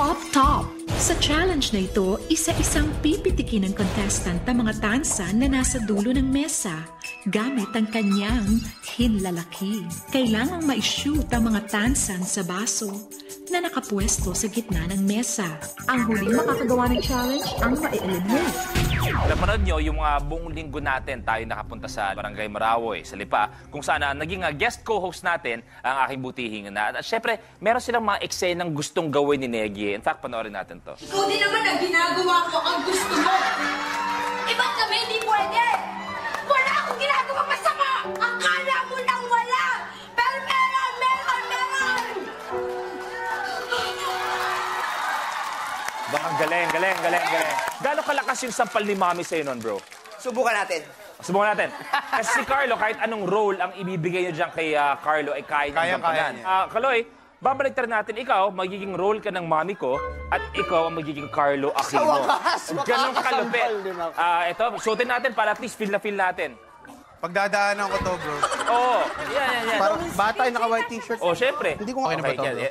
Top Top! Sa challenge na ito, isa-isang pipitikin ng contestant ang mga tansan na nasa dulo ng mesa gamit ang kanyang hinlalaki. Kailangang ma-shoot ang mga tansan sa baso na nakapwesto sa gitna ng mesa. Ang huling makakagawa ng challenge ang ma-eliminate. Napanood nyo yung mga buong linggo natin tayo nakapunta sa Barangay Marawoy, sa Lipa, kung saan naging guest co-host natin ang aking butihing na. At syempre, meron silang mga eksenang gustong gawin ni Negie. In fact, panoorin natin to. Ikaw din naman ang ginagawa ko ang gusto mo. Ba't kami hindi pwede? Wala akong ginagawa masama! Akala mo nang wala! Pero meron! Baka galing. Gano'ng kalakas yung sampal ni Mami sa'yo nun, bro? Subukan natin. Subukan natin. Kasi si Carlo, kahit anong role ang ibibigay niyo dyan kay Carlo, ay kaya niyang gampanan. Kaloy, babaliktad natin, ikaw, magiging role ka ng mami ko, at ikaw ang magiging Carlo Aquino. Sa wakas! Ganong kalupit. Ito, suotin natin para at least feel na feel natin. Pagdadaanan ko to, bro. Oo. Yan. Parang bata yung naka-white t-shirt. Oh, syempre. Hindi ko okay na ba to, bro?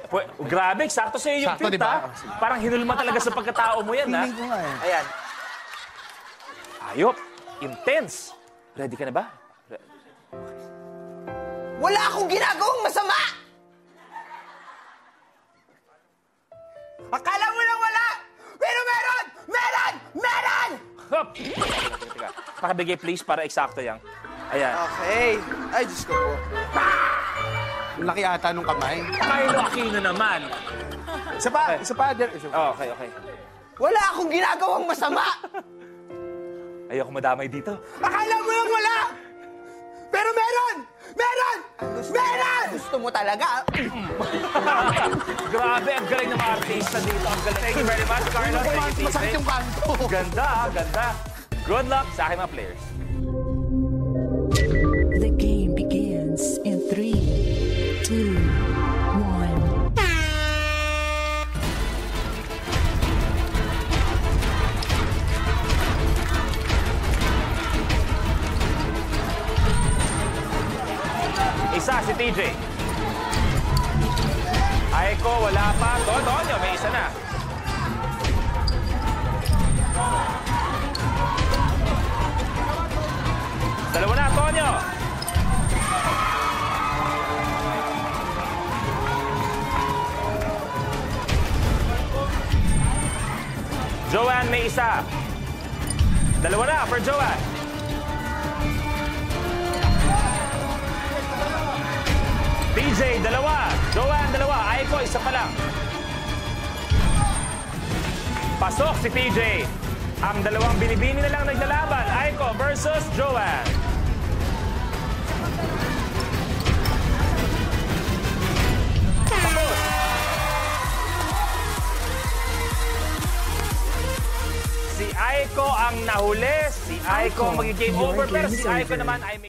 Grabe, sakto sa'yo yung Sakto, fit, diba? ha? Parang hinulma talaga sa pagkatao mo yan, ha? Feeling ko nga, eh. Ayan. Ayop. Intense. Ready ka na ba? Wala akong ginagawang masama! Akala mo lang wala! Pero meron! Hop! Teka. Pakibigay please para eksakto yan. Ayan. Okay. Ay, Diyos ko po. Laki ata nung kamay. Carlo Aquino naman. Isa pa. Okay. Wala akong ginagawang masama! Ayoko madamay dito. Akala mo lang wala! Pero meron! Gusto mo talaga? Grabe, ang galing ng mga artista dito. Ang galing. Thank you very much, Carlo. Thank you, Masakit yung kanto. Ganda. Good luck sa aking mga players. The game begins in 3, 2, 1. Isa si TJ. Aiko, wala pa. Tonyo, may isa na. Dalawa na, Tonyo. Joanne, may isa. Dalawa na for Joanne. TJ, dalawa. Joanne, dalawa. Aiko, isa pa lang. Pasok si TJ. Ang dalawang binibini na lang naglalaban. Aiko versus Joanne. Tapos. Si Aiko ang nahuli. Si Aiko magiging over. Pero si Aiko naman ay